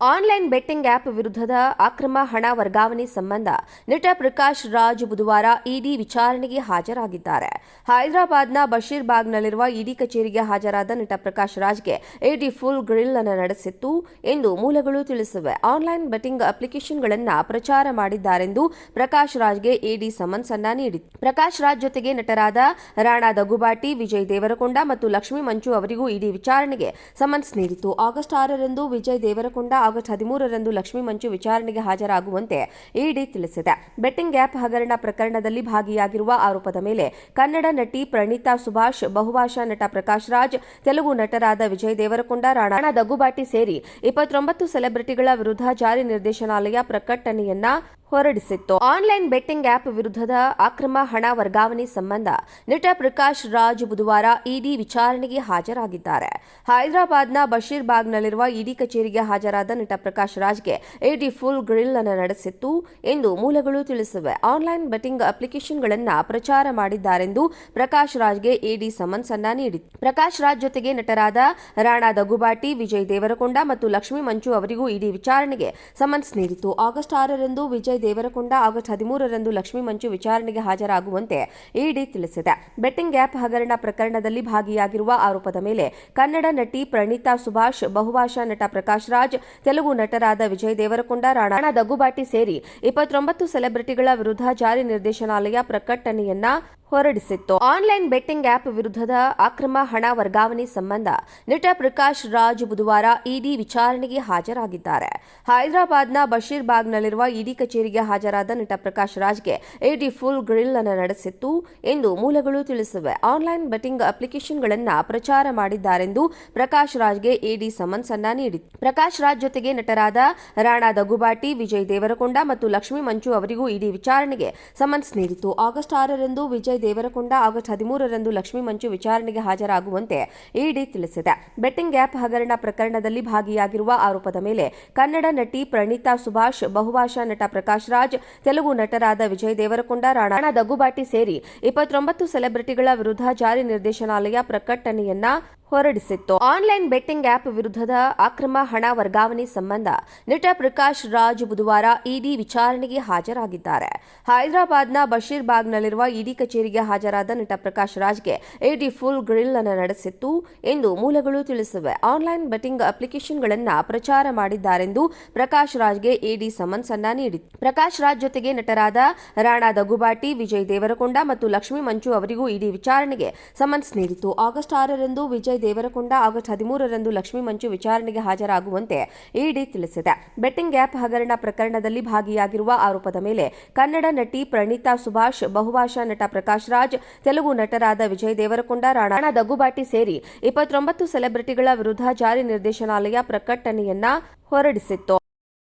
Online betting app ವಿರುದ್ಧದ ಅಕ್ರಮ ಹಣ ವರ್ಗಾವಣೆ ಸಂಬಂಧ ನಟ ಪ್ರಕಾಶ್ ರಾಜ್ ಬುಧವಾರ ಇಡಿ ವಿಚಾರಣೆಗೆ ಹಾಜರಾಗಿದ್ದಾರೆ. ಹೈದರಾಬಾದ್ನ ಬಶೀರ್ಬಾಗ್ನಲ್ಲಿರುವ ಇಡಿ ಕಚೇರಿಗೆ ಹಾಜರಾದ ನಟ ಪ್ರಕಾಶ್ ರಾಜ್ಗೆ ಇಡಿ ಫುಲ್ ಗ್ರಿಲ್ ಅನ್ನು ನಡೆಸಿತ್ತು ಎಂದು ಮೂಲಗಳು ತಿಳಿಸಿವೆ. ಆನ್ಲೈನ್ ಬೆಟ್ಟಿಂಗ್ ಅಪ್ಲಿಕೇಶನ್ಗಳನ್ನು ಪ್ರಚಾರ ಮಾಡಿದ್ದಾರೆಂದು ಪ್ರಕಾಶ್ ರಾಜ್ಗೆ ಇಡಿ ಸಮನ್ಸ್ ಅನ್ನು ನೀಡಿತು. ಪ್ರಕಾಶ್ ರಾಜ್ ಜೊತೆಗೆ ನಟರಾದ ರಾಣಾ ದಗ್ಗುಬಾಟಿ, ವಿಜಯ್ ದೇವರಕೊಂಡ ಮತ್ತು ಲಕ್ಷ್ಮೀ ಮಂಚು ಅವರಿಗೂ ಇಡಿ ವಿಚಾರಣೆಗೆ ಸಮನ್ಸ್ ನೀಡಿತು. ಆಗಸ್ಟ್ 6ರಂದು ವಿಜಯ್ ದೇವರಕೊಂಡ, ಆಗಸ್ಟ್ 13ರಂದು ಲಕ್ಷ್ಮೀ ಮಂಚು ವಿಚಾರಣೆಗೆ ಹಾಜರಾಗುವಂತೆ ಇಡಿ ತಿಳಿಸಿದೆ. ಬೆಟ್ಟಿಂಗ್ ಆಪ್ ಹಗರಣ ಪ್ರಕರಣದಲ್ಲಿ ಭಾಗಿಯಾಗಿರುವ ಆರೋಪದ ಮೇಲೆ ಕನ್ನಡ ನಟಿ ಪ್ರಣೀತಾ ಸುಭಾಷ್, ಬಹುಭಾಷಾ ನಟ ಪ್ರಕಾಶ್ ರಾಜ್, ತೆಲುಗು ನಟರಾದ ವಿಜಯ್ ದೇವರಕೊಂಡ, ರಾಣಾ ದಗ್ಗುಬಾಟಿ ಸೇರಿ 29 ಸೆಲೆಬ್ರಿಟಿಗಳ ವಿರುದ್ಧ ಜಾರಿ ನಿರ್ದೇಶನಾಲಯ ಪ್ರಕಟಣೆಯನ್ನ ಹೊರಡಿಸಿತ್ತು. ಆನ್ಲೈನ್ ಬೆಟ್ಟಿಂಗ್ ಆಪ್ ವಿರುದ್ಧದ ಅಕ್ರಮ ಹಣ ವರ್ಗಾವಣೆ ಸಂಬಂಧ ನಟ ಪ್ರಕಾಶ್ ರಾಜ್ ಬುಧವಾರ ಇಡಿ ವಿಚಾರಣೆಗೆ ಹಾಜರಾಗಿದ್ದಾರೆ. ಹೈದರಾಬಾದ್ನ ಬಶೀರ್ಬಾಗ್ನಲ್ಲಿರುವ ಇಡಿ ಕಚೇರಿಗೆ ಹಾಜರಾದ ನಟ ಪ್ರಕಾಶ್ ರಾಜ್ಗೆ ಇಡಿ ಫುಲ್ ಗ್ರಿಲ್ ಅನ್ನು ನಡೆಸಿತ್ತು ಎಂದು ಮೂಲಗಳು ತಿಳಿಸಿವೆ. ಆನ್ಲೈನ್ ಬೆಟ್ಟಿಂಗ್ ಅಪ್ಲಿಕೇಶನ್ಗಳನ್ನು ಪ್ರಚಾರ ಮಾಡಿದ್ದಾರೆಂದು ಪ್ರಕಾಶ್ ರಾಜ್ಗೆ ಇಡಿ ಸಮನ್ಸ್ ಅನ್ನು ನೀಡಿತು. ಪ್ರಕಾಶ್ ರಾಜ್ ಜೊತೆಗೆ ನಟರಾದ ರಾಣಾ ದಗ್ಗುಬಾಟಿ, ವಿಜಯ್ ದೇವರಕೊಂಡ ಮತ್ತು ಲಕ್ಷ್ಮೀ ಮಂಚು ಅವರಿಗೂ ಇಡಿ ವಿಚಾರಣೆಗೆ ಸಮನ್ಸ್ ನೀಡಿತು. ಆಗಸ್ಟ್ 6ರಂದು ವಿಜಯ್ ದೇವರಕೊಂಡ, ಆಗಸ್ಟ್ 13ರಂದು ಲಕ್ಷ್ಮೀ ಮಂಚು ವಿಚಾರಣೆಗೆ ಹಾಜರಾಗುವಂತೆ ಇಡಿ ತಿಳಿಸಿದೆ. ಬೆಟ್ಟಿಂಗ್ ಆಪ್ ಹಗರಣ ಪ್ರಕರಣದಲ್ಲಿ ಭಾಗಿಯಾಗಿರುವ ಆರೋಪದ ಮೇಲೆ ಕನ್ನಡ ನಟಿ ಪ್ರಣೀತಾ ಸುಭಾಷ್, ಬಹುಭಾಷಾ ನಟ ಪ್ರಕಾಶ್ ರಾಜ್, ತೆಲುಗು ನಟರಾದ ವಿಜಯ್ ದೇವರಕೊಂಡ, ರಾಣಾ ದಗ್ಗುಬಾಟಿ ಸೇರಿ 29 ಸೆಲೆಬ್ರಿಟಿಗಳ ವಿರುದ್ಧ ಜಾರಿ ನಿರ್ದೇಶನಾಲಯ ಪ್ರಕಟಣೆಯನ್ನ ಹೊರಡಿಸಿತ್ತು. ಆನ್ಲೈನ್ ಬೆಟ್ಟಿಂಗ್ ಆಪ್ ವಿರುದ್ಧದ ಅಕ್ರಮ ಹಣ ವರ್ಗಾವಣೆ ಸಂಬಂಧ ನಟ ಪ್ರಕಾಶ್ ರಾಜ್ ಬುಧವಾರ ಇಡಿ ವಿಚಾರಣೆಗೆ ಹಾಜರಾಗಿದ್ದಾರೆ. ಹೈದರಾಬಾದ್ನ ಬಶೀರ್ಬಾಗ್ನಲ್ಲಿರುವ ಇಡಿ ಕಚೇರಿಗೆ ಹಾಜರಾದ ನಟ ಪ್ರಕಾಶ್ ರಾಜ್ಗೆ ಇಡಿ ಫುಲ್ ಗ್ರಿಲ್ ಅನ್ನು ನಡೆಸಿತ್ತು ಎಂದು ಮೂಲಗಳು ತಿಳಿಸಿವೆ. ಆನ್ಲೈನ್ ಬೆಟ್ಟಿಂಗ್ ಅಪ್ಲಿಕೇಶನ್ಗಳನ್ನು ಪ್ರಚಾರ ಮಾಡಿದ್ದಾರೆಂದು ಪ್ರಕಾಶ್ ರಾಜ್ಗೆ ಇಡಿ ಸಮನ್ಸ್ ಅನ್ನು ನೀಡಿತು. ಪ್ರಕಾಶ್ ರಾಜ್ ಜೊತೆಗೆ ನಟರಾದ ರಾಣಾ ದಗ್ಗುಬಾಟಿ, ವಿಜಯ್ ದೇವರಕೊಂಡ ಮತ್ತು ಲಕ್ಷ್ಮೀ ಮಂಚು ಅವರಿಗೂ ಇಡಿ ವಿಚಾರಣೆಗೆ ಸಮನ್ಸ್ ನೀಡಿತು. ಆಗಸ್ಟ್ 6ರಂದು ವಿಜಯ್ ದೇವರಕೊಂಡ, ಆಗಸ್ಟ್ 13ರಂದು ಲಕ್ಷ್ಮೀ ಮಂಚು ವಿಚಾರಣೆಗೆ ಹಾಜರಾಗುವಂತೆ ಇಡಿ ತಿಳಿಸಿದೆ. ಬೆಟ್ಟಿಂಗ್ ಆಪ್ ಹಗರಣ ಪ್ರಕರಣದಲ್ಲಿ ಭಾಗಿಯಾಗಿರುವ ಆರೋಪದ ಮೇಲೆ ಕನ್ನಡ ನಟಿ ಪ್ರಣೀತಾ ಸುಭಾಷ್, ಬಹುಭಾಷಾ ನಟ ಪ್ರಕಾಶ್ ರಾಜ್, ತೆಲುಗು ನಟರಾದ ವಿಜಯ್ ದೇವರಕೊಂಡ, ರಾಣಾ ದಗ್ಗುಬಾಟಿ ಸೇರಿ 29 ಸೆಲೆಬ್ರಿಟಿಗಳ ವಿರುದ್ಧ ಜಾರಿ ನಿರ್ದೇಶನಾಲಯ ಪ್ರಕಟಣೆಯನ್ನ ಹೊರಡಿಸಿತ್ತು. ಆನ್ಲೈನ್ ಬೆಟ್ಟಿಂಗ್ ಆಪ್ ವಿರುದ್ಧದ ಅಕ್ರಮ ಹಣ ವರ್ಗಾವಣೆ ಸಂಬಂಧ ನಟ ಪ್ರಕಾಶ್ ರಾಜ್ ಬುಧವಾರ ಇಡಿ ವಿಚಾರಣೆಗೆ ಹಾಜರಾಗಿದ್ದಾರೆ. ಹೈದರಾಬಾದ್ನ ಬಶೀರ್ಬಾಗ್ನಲ್ಲಿರುವ ಇಡಿ ಕಚೇರಿಗೆ ಹಾಜರಾದ ನಟ ಪ್ರಕಾಶ್ ರಾಜ್ಗೆ ಇಡಿ ಫುಲ್ ಗ್ರಿಲ್ ಅನ್ನು ನಡೆಸಿತ್ತು ಎಂದು ಮೂಲಗಳು ತಿಳಿಸಿವೆ. ಆನ್ಲೈನ್ ಬೆಟ್ಟಿಂಗ್ ಅಪ್ಲಿಕೇಶನ್ಗಳನ್ನು ಪ್ರಚಾರ ಮಾಡಿದ್ದಾರೆಂದು ಪ್ರಕಾಶ್ ರಾಜ್ಗೆ ಇಡಿ ಸಮನ್ಸ್ ಅನ್ನು ನೀಡಿತು. ಪ್ರಕಾಶ್ ರಾಜ್ ಜೊತೆಗೆ ನಟರಾದ ರಾಣಾ ದಗ್ಗುಬಾಟಿ, ವಿಜಯ್ ದೇವರಕೊಂಡ ಮತ್ತು ಲಕ್ಷ್ಮೀ ಮಂಚು ಅವರಿಗೂ ಇಡಿ ವಿಚಾರಣೆಗೆ ಸಮನ್ಸ್ ನೀಡಿತು. ಆಗಸ್ಟ್ 6ರಂದು ವಿಜಯ್ ದೇವರಕೊಂಡ, ಆಗಸ್ಟ್ 13ರಂದು ಲಕ್ಷ್ಮೀ ಮಂಚು ವಿಚಾರಣೆಗೆ ಹಾಜರಾಗುವಂತೆ ಇಡಿ ತಿಳಿಸಿದೆ. ಬೆಟ್ಟಿಂಗ್ ಆಪ್ ಹಗರಣ ಪ್ರಕರಣದಲ್ಲಿ ಭಾಗಿಯಾಗಿರುವ ಆರೋಪದ ಮೇಲೆ ಕನ್ನಡ ನಟಿ ಪ್ರಣೀತಾ ಸುಭಾಷ್, ಬಹುಭಾಷಾ ನಟ ಪ್ರಕಾಶ್ ರಾಜ್, ತೆಲುಗು ನಟರಾದ ವಿಜಯ್ ದೇವರಕೊಂಡ, ರಾಣಾ ದಗ್ಗುಬಾಟಿ ಸೇರಿ 29 ಸೆಲೆಬ್ರಿಟಿಗಳ ವಿರುದ್ಧ ಜಾರಿ ನಿರ್ದೇಶನಾಲಯ ಪ್ರಕಟಣೆಯನ್ನ ಹೊರಡಿಸಿತ್ತು.